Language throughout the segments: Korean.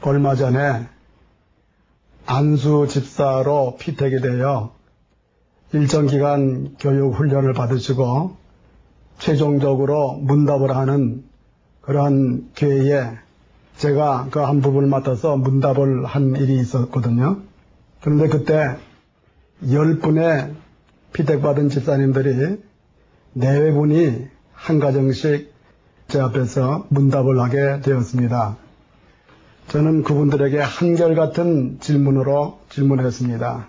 얼마 전에 안수 집사로 피택이 되어 일정 기간 교육 훈련을 받으시고 최종적으로 문답을 하는 그러한 기회에 제가 그 한 부분을 맡아서 문답을 한 일이 있었거든요. 그런데 그때 10분의 피택받은 집사님들이 4분이 한 가정씩 제 앞에서 문답을 하게 되었습니다. 저는 그분들에게 한결같은 질문으로 질문했습니다.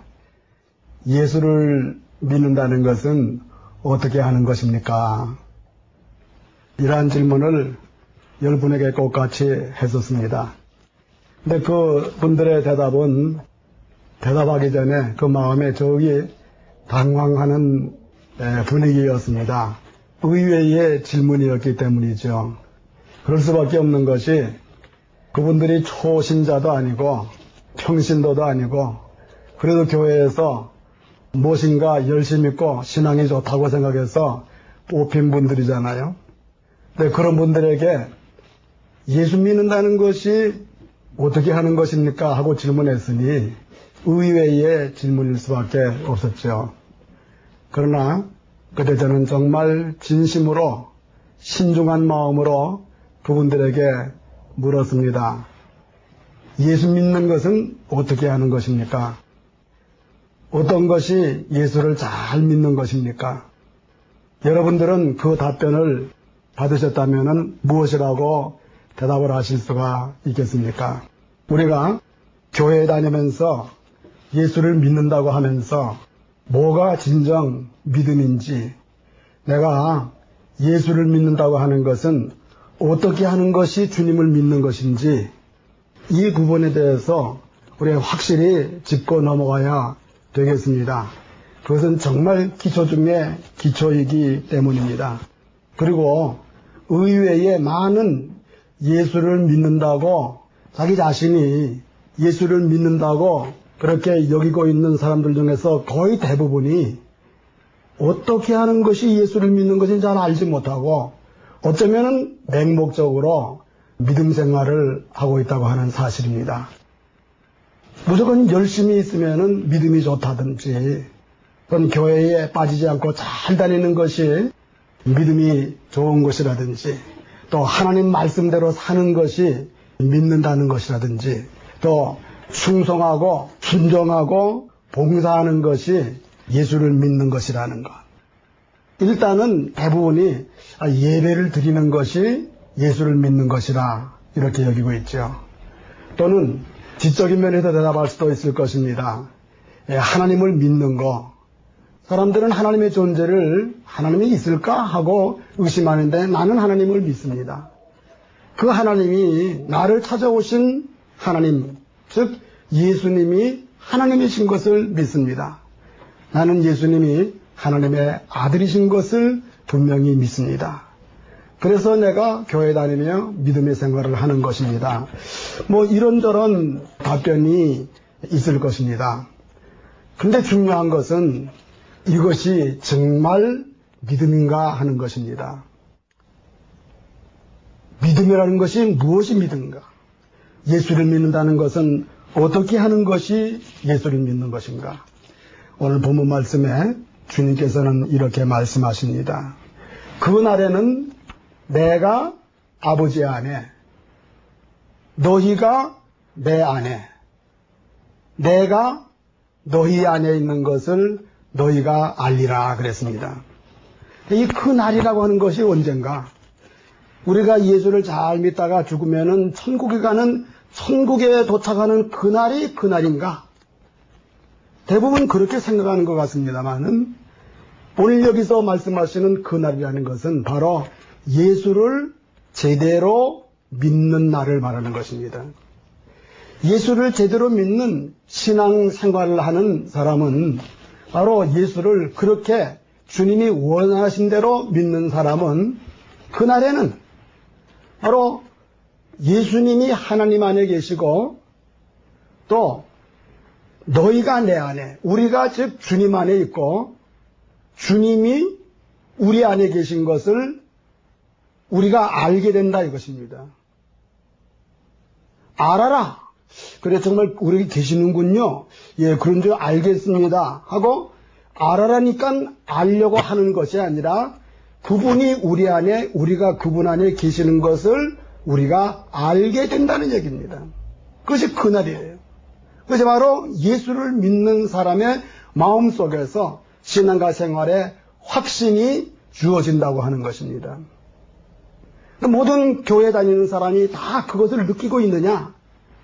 예수를 믿는다는 것은 어떻게 하는 것입니까? 이러한 질문을 10분에게 똑같이 했었습니다. 근데 그 분들의 대답은 대답하기 전에 그 마음에 저기 당황하는 분위기였습니다. 의외의 질문이었기 때문이죠. 그럴 수밖에 없는 것이 그분들이 초신자도 아니고 평신도도 아니고 그래도 교회에서 무엇인가 열심히 있고 신앙이 좋다고 생각해서 뽑힌 분들이잖아요. 근데 그런 분들에게 예수 믿는다는 것이 어떻게 하는 것입니까? 하고 질문했으니 의외의 질문일 수밖에 없었죠. 그러나 그때 저는 정말 진심으로 신중한 마음으로 그분들에게 물었습니다. 예수 믿는 것은 어떻게 하는 것입니까? 어떤 것이 예수를 잘 믿는 것입니까? 여러분들은 그 답변을 받으셨다면 무엇이라고 대답을 하실 수가 있겠습니까? 우리가 교회에 다니면서 예수를 믿는다고 하면서 뭐가 진정 믿음인지, 내가 예수를 믿는다고 하는 것은 어떻게 하는 것이 주님을 믿는 것인지, 이 부분에 대해서 우리가 확실히 짚고 넘어가야 되겠습니다. 그것은 정말 기초 중에 기초이기 때문입니다. 그리고 의외의 많은 예수를 믿는다고, 자기 자신이 예수를 믿는다고 그렇게 여기고 있는 사람들 중에서 거의 대부분이 어떻게 하는 것이 예수를 믿는 것인지 잘 알지 못하고 어쩌면 맹목적으로 믿음 생활을 하고 있다고 하는 사실입니다. 무조건 열심히 있으면 믿음이 좋다든지, 그런 교회에 빠지지 않고 잘 다니는 것이 믿음이 좋은 것이라든지, 또 하나님 말씀대로 사는 것이 믿는다는 것이라든지, 또 충성하고 순종하고 봉사하는 것이 예수를 믿는 것이라는 것. 일단은 대부분이 예배를 드리는 것이 예수를 믿는 것이라 이렇게 여기고 있죠. 또는 지적인 면에서 대답할 수도 있을 것입니다. 하나님을 믿는 거. 사람들은 하나님의 존재를 하나님이 있을까 하고 의심하는데 나는 하나님을 믿습니다. 그 하나님이 나를 찾아오신 하나님, 즉 예수님이 하나님이신 것을 믿습니다. 나는 예수님이 하나님의 아들이신 것을 분명히 믿습니다. 그래서 내가 교회 다니며 믿음의 생활을 하는 것입니다. 이런저런 답변이 있을 것입니다. 근데 중요한 것은 이것이 정말 믿음인가 하는 것입니다. 믿음이라는 것이 무엇이 믿음인가? 예수를 믿는다는 것은 어떻게 하는 것이 예수를 믿는 것인가? 오늘 본문 말씀에 주님께서는 이렇게 말씀하십니다. 그날에는 내가 아버지 안에, 너희가 내 안에, 내가 너희 안에 있는 것을 너희가 알리라 그랬습니다. 이 그날이라고 하는 것이 언젠가? 우리가 예수를 잘 믿다가 죽으면은 천국에 도착하는 그날이 그날인가? 대부분 그렇게 생각하는 것 같습니다만은 오늘 여기서 말씀하시는 그날이라는 것은 바로 예수를 제대로 믿는 날을 말하는 것입니다. 예수를 제대로 믿는 신앙 생활을 하는 사람은 바로 예수를 그렇게 주님이 원하신 대로 믿는 사람은 그날에는 바로 예수님이 하나님 안에 계시고 또 너희가 내 안에, 우리가 즉 주님 안에 있고 주님이 우리 안에 계신 것을 우리가 알게 된다 이것입니다. 알아라. 그래 정말 우리 계시는군요. 예, 그런 줄 알겠습니다 하고 알아라니까 알려고 하는 것이 아니라 그분이 우리 안에, 우리가 그분 안에 계시는 것을 우리가 알게 된다는 얘기입니다. 그것이 그날이에요. 그것이 바로 예수를 믿는 사람의 마음속에서 신앙과 생활에 확신이 주어진다고 하는 것입니다. 모든 교회 다니는 사람이 다 그것을 느끼고 있느냐?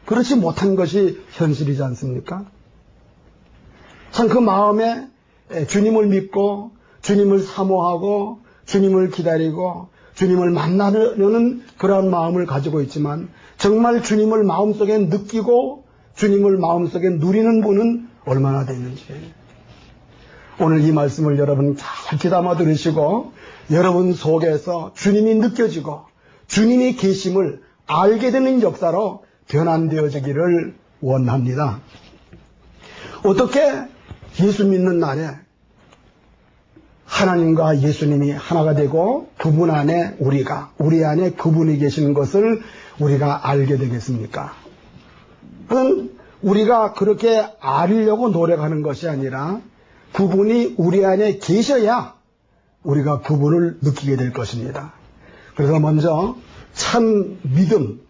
그렇지 못한 것이 현실이지 않습니까? 참 그 마음에 주님을 믿고 주님을 사모하고 주님을 기다리고 주님을 만나려는 그런 마음을 가지고 있지만 정말 주님을 마음속에 느끼고 주님을 마음속에 누리는 분은 얼마나 되는지 오늘 이 말씀을 여러분 잘 귀담아 들으시고 여러분 속에서 주님이 느껴지고 주님이 계심을 알게 되는 역사로 변환되어지기를 원합니다. 어떻게 예수 믿는 날에 하나님과 예수님이 하나가 되고 그분 안에 우리 안에 그분이 계시는 것을 우리가 알게 되겠습니까? 그건 우리가 그렇게 알려고 노력하는 것이 아니라 그분이 우리 안에 계셔야 우리가 그분을 느끼게 될 것입니다. 그래서 먼저 참 믿음,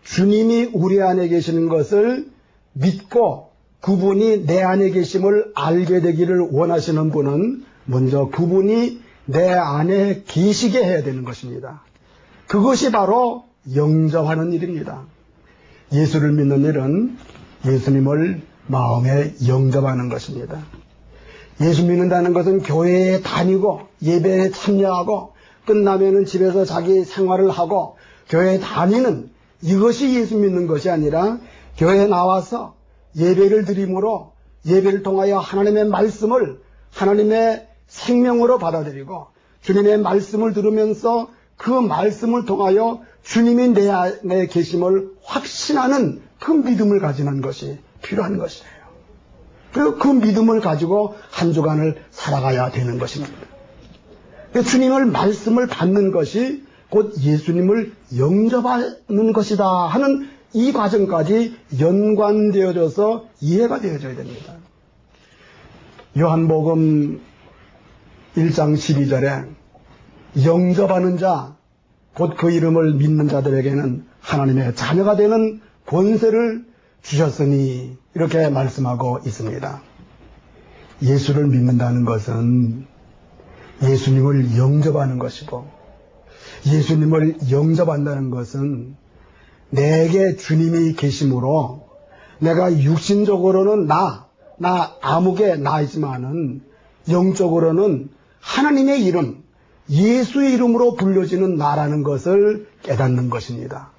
주님이 우리 안에 계시는 것을 믿고 그분이 내 안에 계심을 알게 되기를 원하시는 분은 먼저 그분이 내 안에 계시게 해야 되는 것입니다. 그것이 바로 영접하는 일입니다. 예수를 믿는 일은 예수님을 마음에 영접하는 것입니다. 예수 믿는다는 것은 교회에 다니고 예배에 참여하고 끝나면은 집에서 자기 생활을 하고 교회에 다니는 이것이 예수 믿는 것이 아니라 교회에 나와서 예배를 드림으로 예배를 통하여 하나님의 말씀을 하나님의 생명으로 받아들이고 주님의 말씀을 들으면서 그 말씀을 통하여 주님이 내 안에 계심을 확신하는 그 믿음을 가지는 것이 필요한 것이에요. 그리고 그 믿음을 가지고 한 주간을 살아가야 되는 것입니다. 주님을 말씀을 받는 것이 곧 예수님을 영접하는 것이다 하는 이 과정까지 연관되어져서 이해가 되어져야 됩니다. 요한복음 1장 12절에 영접하는 자, 곧 그 이름을 믿는 자들에게는 하나님의 자녀가 되는 권세를 주셨으니 이렇게 말씀하고 있습니다. 예수를 믿는다는 것은 예수님을 영접하는 것이고 예수님을 영접한다는 것은 내게 주님이 계심으로 내가 육신적으로는 나 아무개 나이지만은 영적으로는 하나님의 이름, 예수의 이름으로 불려지는 나라는 것을 깨닫는 것입니다.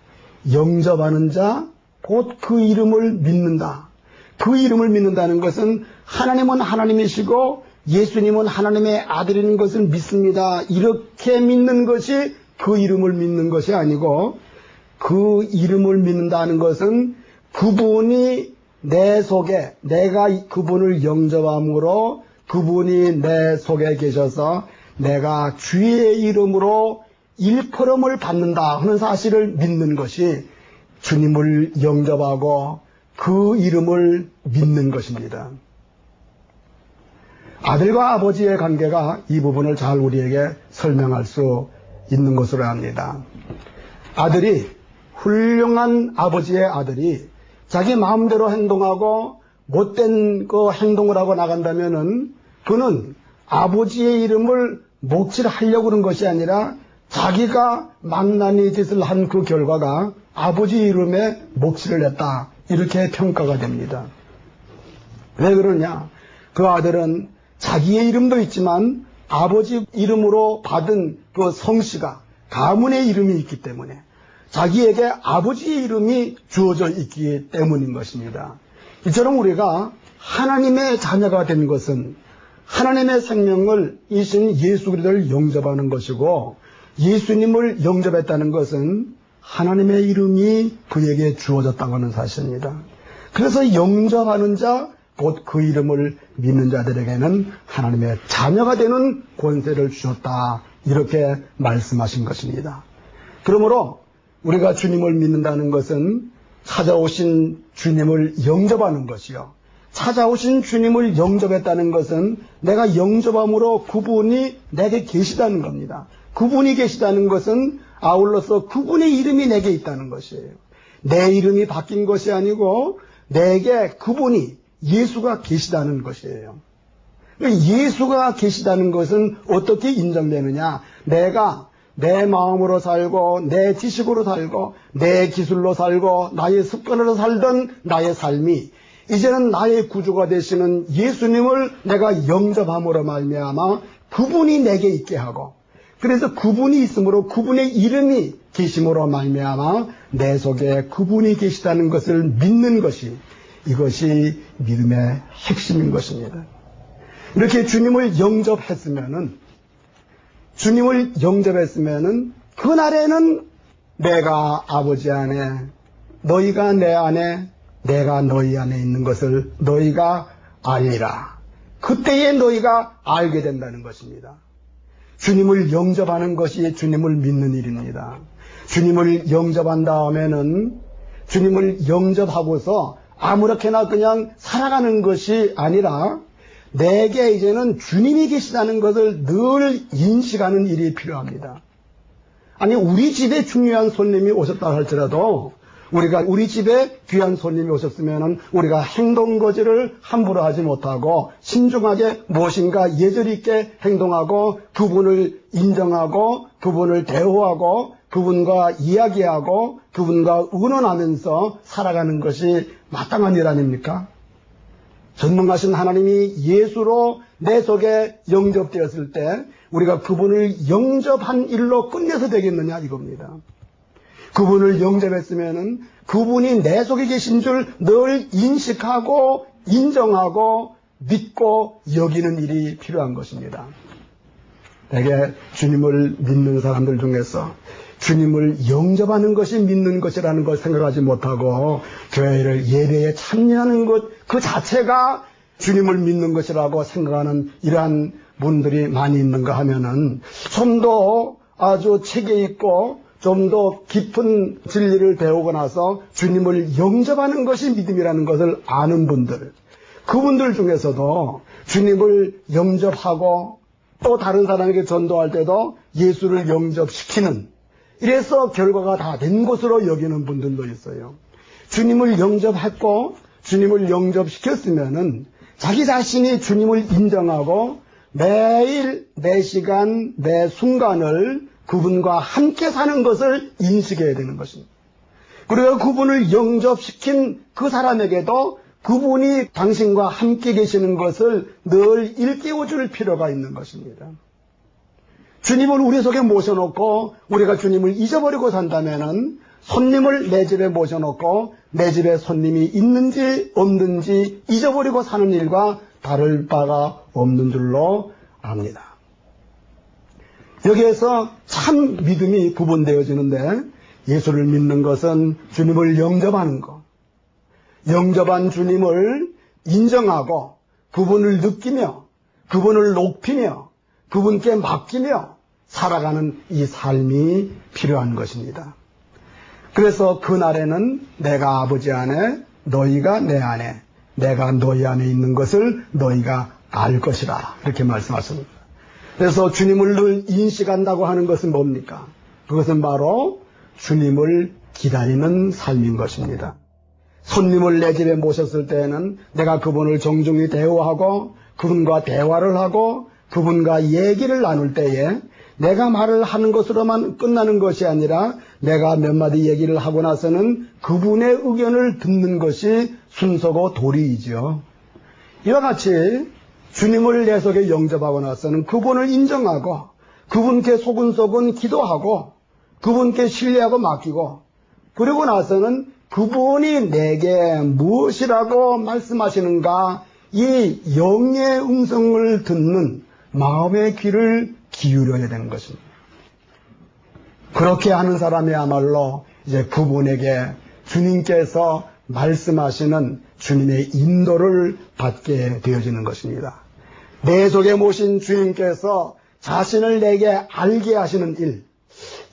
영접하는 자, 곧 그 이름을 믿는다. 그 이름을 믿는다는 것은 하나님은 하나님이시고 예수님은 하나님의 아들인 것을 믿습니다. 이렇게 믿는 것이 그 이름을 믿는 것이 아니고 그 이름을 믿는다는 것은 그분이 내 속에 내가 그분을 영접함으로 그분이 내 속에 계셔서 내가 주의 이름으로 일컬음을 받는다 하는 사실을 믿는 것이 주님을 영접하고 그 이름을 믿는 것입니다. 아들과 아버지의 관계가 이 부분을 잘 우리에게 설명할 수 있는 것으로 합니다. 아들이 훌륭한 아버지의 아들이 자기 마음대로 행동하고 못된 그 행동을 하고 나간다면은 그는 아버지의 이름을 몫질하려고 그런 것이 아니라 자기가 망나니 짓을 한 그 결과가 아버지 이름에 몫을 냈다 이렇게 평가가 됩니다. 왜 그러냐? 그 아들은 자기의 이름도 있지만 아버지 이름으로 받은 그 성씨가 가문의 이름이 있기 때문에 자기에게 아버지의 이름이 주어져 있기 때문인 것입니다. 이처럼 우리가 하나님의 자녀가 된 것은 하나님의 생명을 이신 예수 그리스도를 영접하는 것이고 예수님을 영접했다는 것은 하나님의 이름이 그에게 주어졌다고 하는 사실입니다. 그래서 영접하는 자, 곧 그 이름을 믿는 자들에게는 하나님의 자녀가 되는 권세를 주셨다. 이렇게 말씀하신 것입니다. 그러므로 우리가 주님을 믿는다는 것은 찾아오신 주님을 영접하는 것이요. 찾아오신 주님을 영접했다는 것은 내가 영접함으로 그분이 내게 계시다는 겁니다. 그분이 계시다는 것은 아울러서 그분의 이름이 내게 있다는 것이에요. 내 이름이 바뀐 것이 아니고 내게 그분이 예수가 계시다는 것이에요. 예수가 계시다는 것은 어떻게 인정되느냐? 내가 내 마음으로 살고 내 지식으로 살고 내 기술로 살고 나의 습관으로 살던 나의 삶이 이제는 나의 구주가 되시는 예수님을 내가 영접함으로 말미암아 그분이 내게 있게 하고, 그래서 그분이 있으므로 그분의 이름이 계심으로 말미암아 내 속에 그분이 계시다는 것을 믿는 것이, 이것이 믿음의 핵심인 것입니다. 이렇게 주님을 영접했으면은 그날에는 내가 아버지 안에, 너희가 내 안에, 내가 너희 안에 있는 것을 너희가 알리라. 그때에 너희가 알게 된다는 것입니다. 주님을 영접하는 것이 주님을 믿는 일입니다. 주님을 영접한 다음에는, 주님을 영접하고서 아무렇게나 그냥 살아가는 것이 아니라 내게 이제는 주님이 계시다는 것을 늘 인식하는 일이 필요합니다. 아니, 우리 집에 중요한 손님이 오셨다 할지라도 우리 집에 귀한 손님이 오셨으면 우리가 행동거지를 함부로 하지 못하고 신중하게 무엇인가 예절 있게 행동하고 그분을 인정하고 그분을 대우하고 그분과 이야기하고 그분과 의논하면서 살아가는 것이 마땅한 일 아닙니까? 전능하신 하나님이 예수로 내 속에 영접되었을 때 우리가 그분을 영접한 일로 끝내서 되겠느냐 이겁니다. 그분을 영접했으면은 그분이 내 속에 계신 줄 늘 인식하고 인정하고 믿고 여기는 일이 필요한 것입니다. 대개 주님을 믿는 사람들 중에서 주님을 영접하는 것이 믿는 것이라는 걸 생각하지 못하고 교회를 예배에 참여하는 것 그 자체가 주님을 믿는 것이라고 생각하는 이러한 분들이 많이 있는가 하면은 좀 더 아주 체계 있고 좀 더 깊은 진리를 배우고 나서 주님을 영접하는 것이 믿음이라는 것을 아는 분들, 그분들 중에서도 주님을 영접하고 또 다른 사람에게 전도할 때도 예수를 영접시키는, 이래서 결과가 다 된 것으로 여기는 분들도 있어요. 주님을 영접했고 주님을 영접시켰으면은 자기 자신이 주님을 인정하고 매일 매 시간 매 순간을 그분과 함께 사는 것을 인식해야 되는 것입니다. 그리고 그분을 영접시킨 그 사람에게도 그분이 당신과 함께 계시는 것을 늘 일깨워줄 필요가 있는 것입니다. 주님을 우리 속에 모셔놓고 우리가 주님을 잊어버리고 산다면은 손님을 내 집에 모셔놓고 내 집에 손님이 있는지 없는지 잊어버리고 사는 일과 다를 바가 없는 줄로 압니다. 여기에서 참 믿음이 구분되어지는데, 예수를 믿는 것은 주님을 영접하는 것, 영접한 주님을 인정하고 그분을 느끼며 그분을 높이며 그분께 맡기며 살아가는 이 삶이 필요한 것입니다. 그래서 그날에는 내가 아버지 안에, 너희가 내 안에, 내가 너희 안에 있는 것을 너희가 알 것이라, 이렇게 말씀하십니다. 그래서 주님을 늘 인식한다고 하는 것은 뭡니까? 그것은 바로 주님을 기다리는 삶인 것입니다. 손님을 내 집에 모셨을 때에는 내가 그분을 정중히 대우하고 그분과 대화를 하고 그분과 얘기를 나눌 때에 내가 말을 하는 것으로만 끝나는 것이 아니라 내가 몇 마디 얘기를 하고 나서는 그분의 의견을 듣는 것이 순서고 도리이죠. 이와 같이 주님을 내 속에 영접하고 나서는 그분을 인정하고 그분께 소근소근 기도하고 그분께 신뢰하고 맡기고, 그리고 나서는 그분이 내게 무엇이라고 말씀하시는가, 이 영의 음성을 듣는 마음의 귀를 기울여야 되는 것입니다. 그렇게 하는 사람이야말로 이제 그분에게 주님께서 말씀하시는 주님의 인도를 받게 되어지는 것입니다. 내 속에 모신 주님께서 자신을 내게 알게 하시는 일,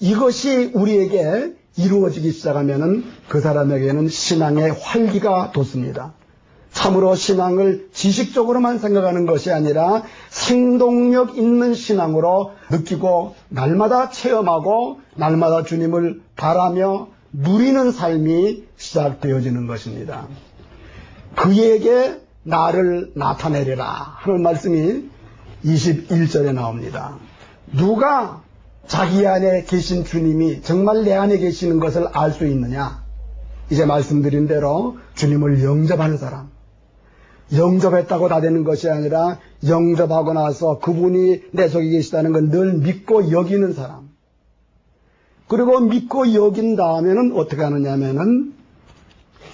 이것이 우리에게 이루어지기 시작하면은 그 사람에게는 신앙의 활기가 돋습니다. 참으로 신앙을 지식적으로만 생각하는 것이 아니라 생동력 있는 신앙으로 느끼고 날마다 체험하고 날마다 주님을 바라며 누리는 삶이 시작되어지는 것입니다. 그에게 나를 나타내리라 하는 말씀이 21절에 나옵니다. 누가 자기 안에 계신 주님이 정말 내 안에 계시는 것을 알 수 있느냐? 이제 말씀드린 대로 주님을 영접하는 사람. 영접했다고 다 되는 것이 아니라 영접하고 나서 그분이 내 속에 계시다는 걸 늘 믿고 여기는 사람. 그리고 믿고 여긴 다음에는 어떻게 하느냐면은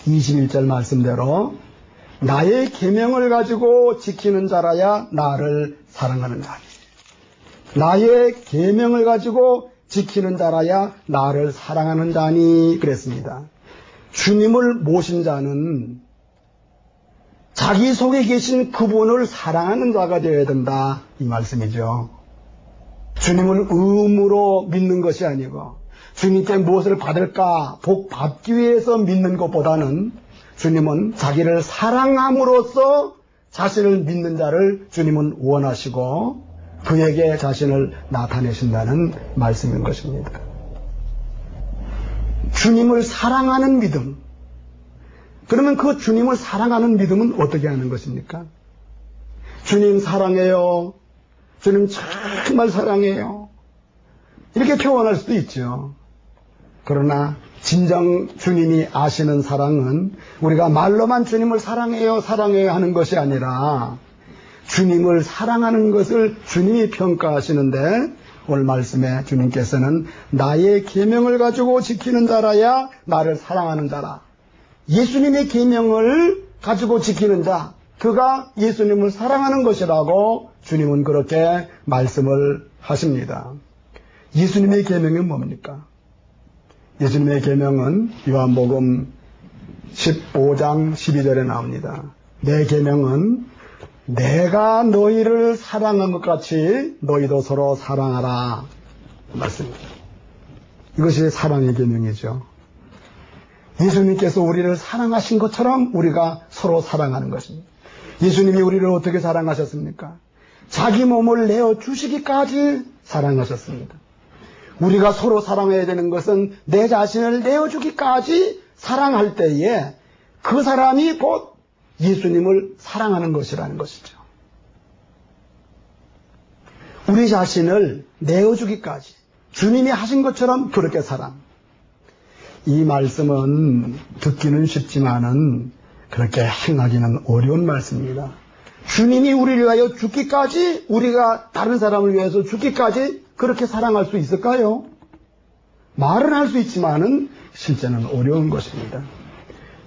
21절 말씀대로 나의 계명을 가지고 지키는 자라야 나를 사랑하는 자니. 나의 계명을 가지고 지키는 자라야 나를 사랑하는 자니 그랬습니다. 주님을 모신 자는 자기 속에 계신 그분을 사랑하는 자가 되어야 된다 이 말씀이죠. 주님을 의무로 믿는 것이 아니고 주님께 무엇을 받을까 복 받기 위해서 믿는 것보다는 주님은 자기를 사랑함으로써 자신을 믿는 자를 주님은 원하시고 그에게 자신을 나타내신다는 말씀인 것입니다. 주님을 사랑하는 믿음. 그러면 그 주님을 사랑하는 믿음은 어떻게 하는 것입니까? 주님 사랑해요. 주님 정말 사랑해요. 이렇게 표현할 수도 있죠. 그러나 진정 주님이 아시는 사랑은 우리가 말로만 주님을 사랑해요, 사랑해요 하는 것이 아니라 주님을 사랑하는 것을 주님이 평가하시는데 오늘 말씀에 주님께서는 나의 계명을 가지고 지키는 자라야 나를 사랑하는 자라. 예수님의 계명을 가지고 지키는 자, 그가 예수님을 사랑하는 것이라고 주님은 그렇게 말씀을 하십니다. 예수님의 계명이 뭡니까? 예수님의 계명은 요한복음 15장 12절에 나옵니다. 내 계명은 내가 너희를 사랑한 것 같이 너희도 서로 사랑하라 말씀입니다. 이것이 사랑의 계명이죠. 예수님께서 우리를 사랑하신 것처럼 우리가 서로 사랑하는 것입니다. 예수님이 우리를 어떻게 사랑하셨습니까? 자기 몸을 내어주시기까지 사랑하셨습니다. 우리가 서로 사랑해야 되는 것은 내 자신을 내어주기까지 사랑할 때에 그 사람이 곧 예수님을 사랑하는 것이라는 것이죠. 우리 자신을 내어주기까지 주님이 하신 것처럼 그렇게 사랑. 이 말씀은 듣기는 쉽지만은 그렇게 행하기는 어려운 말씀입니다. 주님이 우리를 위하여 죽기까지, 우리가 다른 사람을 위해서 죽기까지 그렇게 사랑할 수 있을까요? 말은 할 수 있지만은 실제는 어려운 것입니다.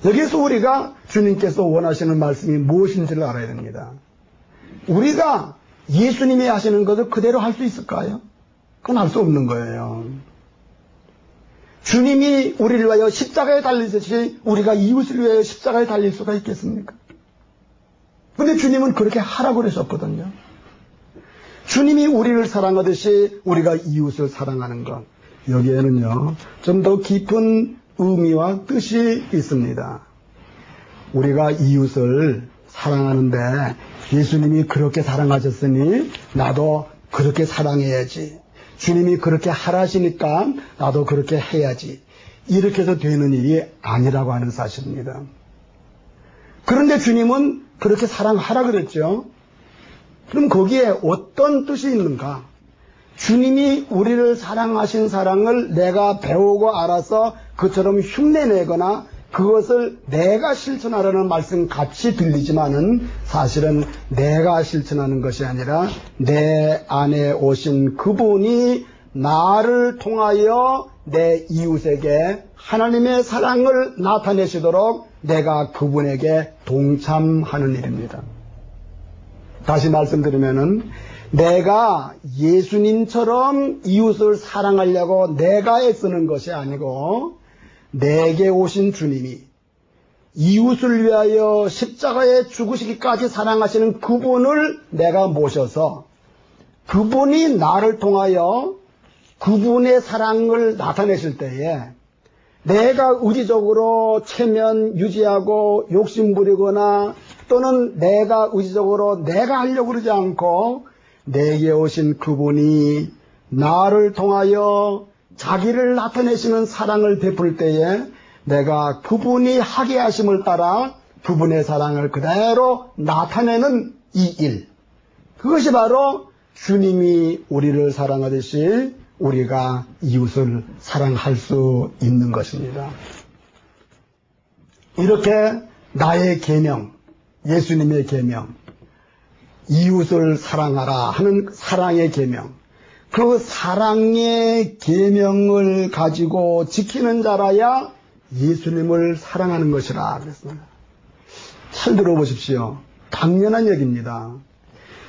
여기서 우리가 주님께서 원하시는 말씀이 무엇인지를 알아야 됩니다. 우리가 예수님이 하시는 것을 그대로 할 수 있을까요? 그건 할 수 없는 거예요. 주님이 우리를 위하여 십자가에 달리듯이 우리가 이웃을 위하여 십자가에 달릴 수가 있겠습니까? 근데 주님은 그렇게 하라고 그러셨거든요. 주님이 우리를 사랑하듯이 우리가 이웃을 사랑하는 것, 여기에는요 좀 더 깊은 의미와 뜻이 있습니다. 우리가 이웃을 사랑하는데 예수님이 그렇게 사랑하셨으니 나도 그렇게 사랑해야지. 주님이 그렇게 하라시니까 나도 그렇게 해야지. 이렇게 해서 되는 일이 아니라고 하는 사실입니다. 그런데 주님은 그렇게 사랑하라 그랬죠. 그럼 거기에 어떤 뜻이 있는가? 주님이 우리를 사랑하신 사랑을 내가 배우고 알아서 그처럼 흉내내거나 그것을 내가 실천하라는 말씀 같이 들리지만은 사실은 내가 실천하는 것이 아니라 내 안에 오신 그분이 나를 통하여 내 이웃에게 하나님의 사랑을 나타내시도록 내가 그분에게 동참하는 일입니다. 다시 말씀드리면은 내가 예수님처럼 이웃을 사랑하려고 내가 애쓰는 것이 아니고 내게 오신 주님이 이웃을 위하여 십자가에 죽으시기까지 사랑하시는 그분을 내가 모셔서 그분이 나를 통하여 그분의 사랑을 나타내실 때에 내가 의지적으로 체면 유지하고 욕심 부리거나 또는 내가 의지적으로 내가 하려고 그러지 않고 내게 오신 그분이 나를 통하여 자기를 나타내시는 사랑을 베풀 때에 내가 그분이 하게 하심을 따라 그분의 사랑을 그대로 나타내는 이 일, 그것이 바로 주님이 우리를 사랑하듯이 우리가 이웃을 사랑할 수 있는 것입니다. 이렇게 나의 계명, 예수님의 계명, 이웃을 사랑하라 하는 사랑의 계명, 그 사랑의 계명을 가지고 지키는 자라야 예수님을 사랑하는 것이라 그랬습니다. 잘 들어보십시오. 당연한 얘기입니다.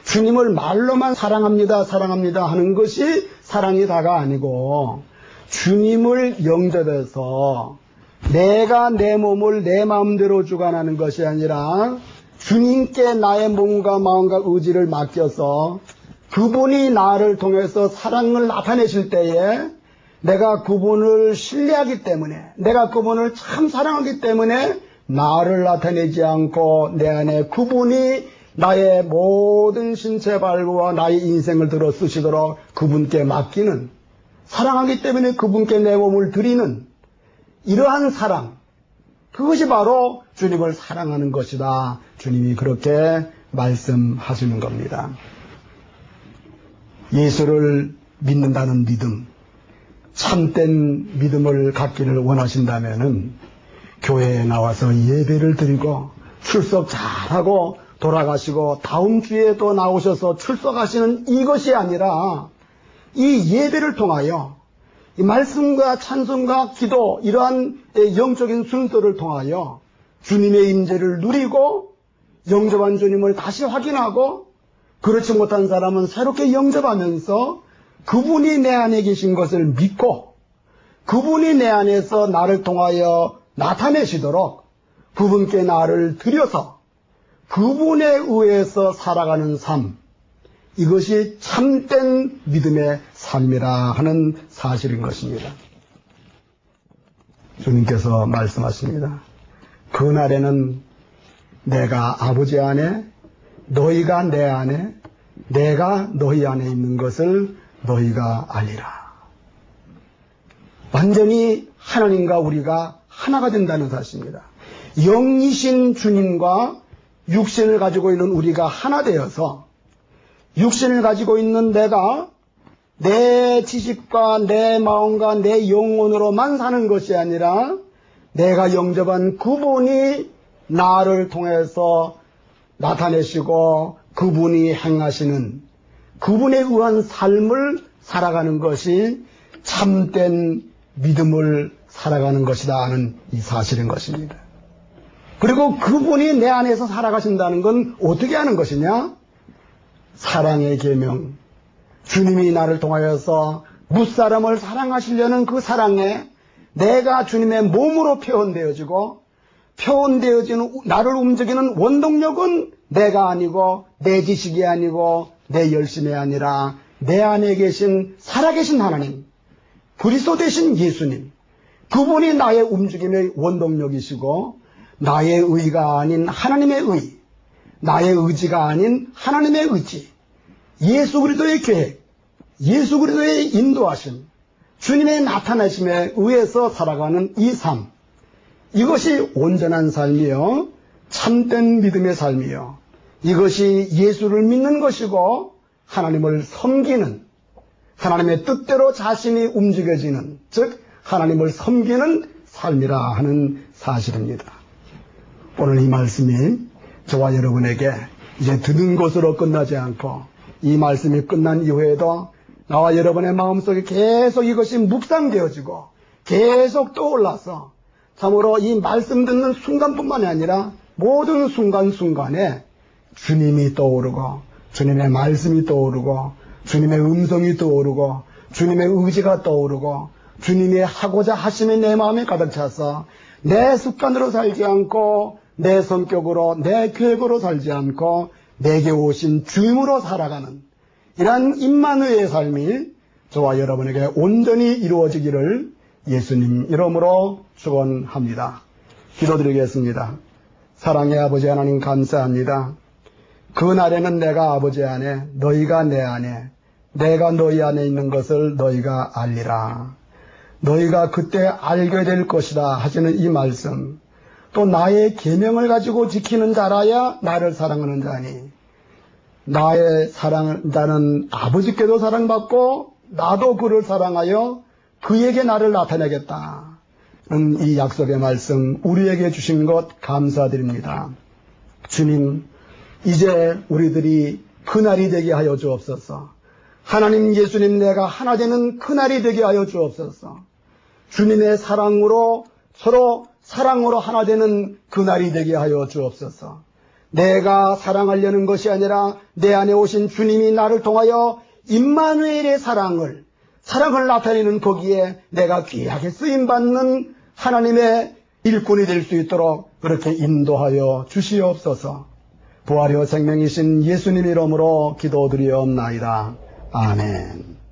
주님을 말로만 사랑합니다, 사랑합니다 하는 것이 사랑이 다가 아니고 주님을 영접해서 내가 내 몸을 내 마음대로 주관하는 것이 아니라 주님께 나의 몸과 마음과 의지를 맡겨서 그분이 나를 통해서 사랑을 나타내실 때에 내가 그분을 신뢰하기 때문에, 내가 그분을 참 사랑하기 때문에 나를 나타내지 않고 내 안에 그분이 나의 모든 신체 발부와 나의 인생을 들어 쓰시도록 그분께 맡기는, 사랑하기 때문에 그분께 내 몸을 드리는 이러한 사랑, 그것이 바로 주님을 사랑하는 것이다. 주님이 그렇게 말씀하시는 겁니다. 예수를 믿는다는 믿음, 참된 믿음을 갖기를 원하신다면은 교회에 나와서 예배를 드리고 출석 잘하고 돌아가시고 다음 주에 또 나오셔서 출석하시는 이것이 아니라 이 예배를 통하여 이 말씀과 찬송과 기도, 이러한 영적인 순서를 통하여 주님의 임재를 누리고 영접한 주님을 다시 확인하고 그렇지 못한 사람은 새롭게 영접하면서 그분이 내 안에 계신 것을 믿고 그분이 내 안에서 나를 통하여 나타내시도록 그분께 나를 드려서 그분에 의해서 살아가는 삶, 이것이 참된 믿음의 삶이라 하는 사실인 것입니다. 주님께서 말씀하십니다. 그날에는 내가 아버지 안에, 너희가 내 안에, 내가 너희 안에 있는 것을 너희가 알리라. 완전히 하나님과 우리가 하나가 된다는 사실입니다. 영이신 주님과 육신을 가지고 있는 우리가 하나 되어서 육신을 가지고 있는 내가 내 지식과 내 마음과 내 영혼으로만 사는 것이 아니라 내가 영접한 그분이 나를 통해서 나타내시고 그분이 행하시는 그분에 의한 삶을 살아가는 것이 참된 믿음을 살아가는 것이다 하는 이 사실인 것입니다. 그리고 그분이 내 안에서 살아가신다는 건 어떻게 하는 것이냐? 사랑의 계명, 주님이 나를 통하여서 무사람을 사랑하시려는 그 사랑에 내가 주님의 몸으로 표현되어지고 표현되어지는 나를 움직이는 원동력은 내가 아니고 내 지식이 아니고 내 열심이 아니라 내 안에 계신 살아계신 하나님, 그리스도 되신 예수님, 그분이 나의 움직임의 원동력이시고 나의 의가 아닌 하나님의 의, 나의 의지가 아닌 하나님의 의지, 예수 그리스도의 계획, 예수 그리스도의 인도하심, 주님의 나타나심에 의해서 살아가는 이 삶, 이것이 온전한 삶이요, 참된 믿음의 삶이요, 이것이 예수를 믿는 것이고 하나님을 섬기는, 하나님의 뜻대로 자신이 움직여지는, 즉 하나님을 섬기는 삶이라 하는 사실입니다. 오늘 이 말씀이 저와 여러분에게 이제 듣는 것으로 끝나지 않고 이 말씀이 끝난 이후에도 나와 여러분의 마음속에 계속 이것이 묵상되어지고 계속 떠올라서 참으로 이 말씀 듣는 순간뿐만이 아니라 모든 순간순간에 주님이 떠오르고 주님의 말씀이 떠오르고 주님의 음성이 떠오르고 주님의 의지가 떠오르고 주님이 하고자 하심이 내 마음에 가득 차서 내 습관으로 살지 않고 내 성격으로 내 계획으로 살지 않고 내게 오신 주임으로 살아가는 이러한 임마누엘의 삶이 저와 여러분에게 온전히 이루어지기를 예수님 이름으로 축원합니다. 기도드리겠습니다. 사랑의 아버지 하나님 감사합니다. 그날에는 내가 아버지 안에, 너희가 내 안에, 내가 너희 안에 있는 것을 너희가 알리라. 너희가 그때 알게 될 것이다 하시는 이 말씀, 또 나의 계명을 가지고 지키는 자라야 나를 사랑하는 자니, 나의 나는 아버지께도 사랑받고 나도 그를 사랑하여 그에게 나를 나타내겠다. 이 약속의 말씀 우리에게 주신 것 감사드립니다. 주님, 이제 우리들이 그날이 되게 하여 주옵소서. 하나님 예수님 내가 하나 되는 그날이 되게 하여 주옵소서. 주님의 사랑으로 서로 사랑으로 하나 되는 그날이 되게 하여 주옵소서. 내가 사랑하려는 것이 아니라 내 안에 오신 주님이 나를 통하여 임마누엘의 사랑을 나타내는 거기에 내가 귀하게 쓰임받는 하나님의 일꾼이 될 수 있도록 그렇게 인도하여 주시옵소서. 부활의 생명이신 예수님 이름으로 기도드리옵나이다. 아멘.